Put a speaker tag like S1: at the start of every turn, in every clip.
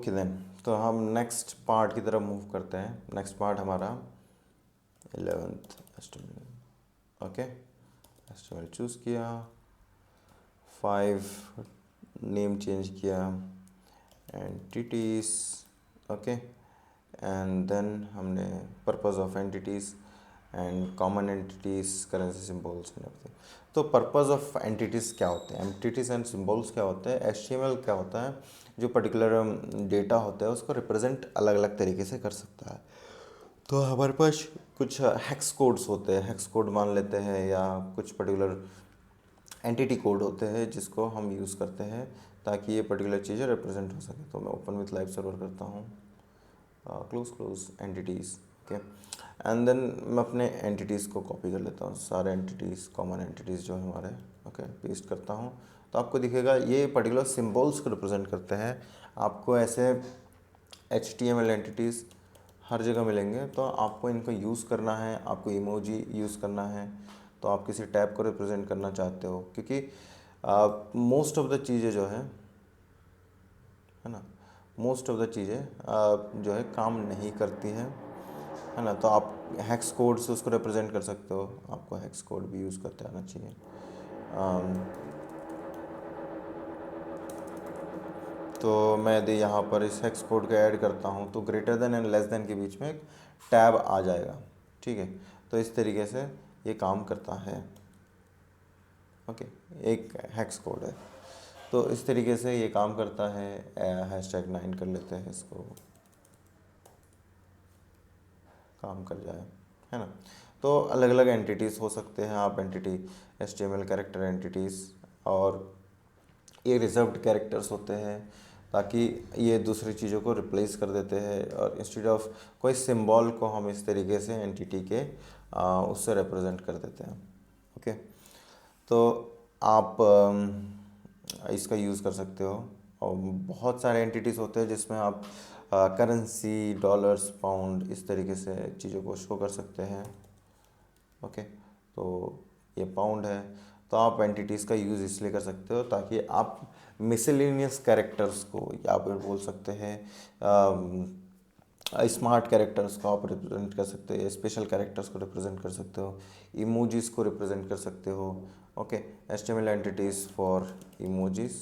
S1: Okay then, तो हम next part की तरफ मूव करते हैं। नेक्स्ट पार्ट हमारा 11th HTML। Okay, HTML choose किया, 5 नेम चेंज किया, एंटिटीज़। ओके, एंड देन हमने purpose of entities and common entities, currency symbols and everything. तो पर्पस ऑफ एंटिटीज़ क्या होते हैं, एंटिटीज़ एंड सिंबल्स क्या होते हैं, HTML क्या होता है, जो पर्टिकुलर डेटा होता है उसको रिप्रेजेंट अलग अलग तरीके से कर सकता है। तो हमारे पास कुछ हेक्स कोड्स होते हैं, हेक्स कोड मान लेते हैं, या कुछ पर्टिकुलर एंटिटी कोड होते हैं जिसको हम यूज़ करते हैं ताकि ये पर्टिकुलर चीज़ें रिप्रेजेंट हो सके। तो मैं ओपन विथ लाइव सर्वर करता हूँ, close entities. Okay, and then मैं अपने एंटिटीज़ को कॉपी कर लेता हूँ, सारे एंटिटीज़, कॉमन एंटिटीज़ जो है हमारे। ओके, पेस्ट करता हूँ तो आपको दिखेगा ये पर्टिकुलर सिंबल्स को रिप्रेजेंट करते हैं। आपको ऐसे HTML एंटिटीज़ हर जगह मिलेंगे, तो आपको इनको यूज़ करना है, आपको इमोजी यूज़ करना है। तो आप किसी टैब को रिप्रेजेंट करना चाहते हो, क्योंकि मोस्ट ऑफ द चीज़ें जो है ना, मोस्ट ऑफ द चीज़ें जो है काम नहीं करती हैं, है ना। तो आप हेक्स कोड से उसको रिप्रेजेंट कर सकते हो, आपको हेक्स कोड भी यूज़ करते आना चाहिए। तो मैं यदि यहाँ पर इस हेक्स कोड को ऐड करता हूँ तो greater than and less than के बीच में एक टैब आ जाएगा। ठीक है, तो इस तरीके से ये काम करता है। ओके, एक हेक्स कोड है, तो इस तरीके से ये काम करता है। #9 कर लेते हैं इसको, काम कर जाए, है ना। तो अलग अलग एंटिटीज़ हो सकते हैं आप, एंटिटी HTML कैरेक्टर एंटिटीज़, और ये रिजर्व्ड कैरेक्टर्स होते हैं ताकि ये दूसरी चीज़ों को रिप्लेस कर देते हैं, और इंस्टेड ऑफ कोई सिंबल को हम इस तरीके से एंटिटी के उससे रिप्रेजेंट कर देते हैं। ओके, तो आप इसका यूज़ कर सकते हो। और बहुत सारे एंटिटीज़ होते हैं जिसमें आप करेंसी, डॉलर्स, पाउंड, इस तरीके से चीज़ों को शो कर सकते हैं। ओके, तो ये पाउंड है, तो आप एंटिटीज़ का यूज़ इसलिए कर सकते हो ताकि आप मिसलेनियस कैरेक्टर्स को, या फिर बोल सकते हैं स्मार्ट कैरेक्टर्स को आप रिप्रेजेंट कर सकते हो, स्पेशल कैरेक्टर्स को रिप्रेजेंट कर सकते हो, इमोजीज़ को रिप्रेजेंट कर सकते हो। Okay, HTML entities for emojis.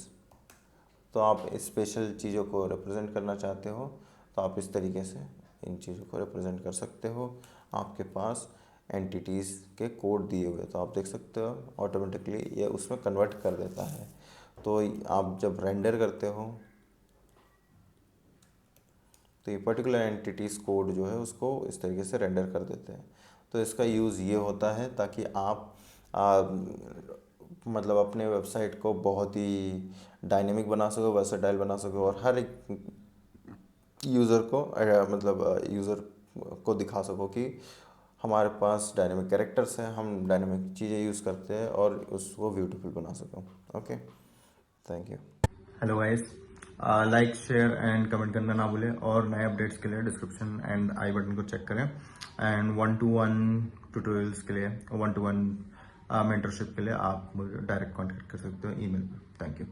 S1: तो आप स्पेशल चीज़ों को रिप्रेजेंट करना चाहते हो तो आप इस तरीके से इन चीज़ों को रिप्रेजेंट कर सकते हो। आपके पास एंटिटीज़ के कोड दिए हुए, तो आप देख सकते हो ऑटोमेटिकली ये उसमें कन्वर्ट कर देता है। तो आप जब रेंडर करते हो तो ये पर्टिकुलर एंटिटीज़ कोड जो है उसको इस तरीके से रेंडर कर देते हैं। तो इसका यूज़ ये होता है ताकि आप मतलब अपने वेबसाइट को बहुत ही डायनेमिक बना सको, वर्सेटाइल बना सको, और हर एक यूज़र को मतलब यूज़र को दिखा सको कि हमारे पास डायनेमिक कैरेक्टर्स हैं, हम डायनेमिक चीज़ें यूज़ करते हैं, और उसको ब्यूटीफुल बना सको। Okay, thank you.
S2: Hello guys, like, share and comment करना ना भूलें, और नए अपडेट्स के लिए डिस्क्रिप्शन एंड आई बटन को चेक करें। एंड 1-to-1 ट्यूटोरियल्स के लिए, 1-to-1 मेंटरशिप के लिए आप मुझे डायरेक्ट कांटेक्ट कर सकते हो ईमेल पर। Thank you.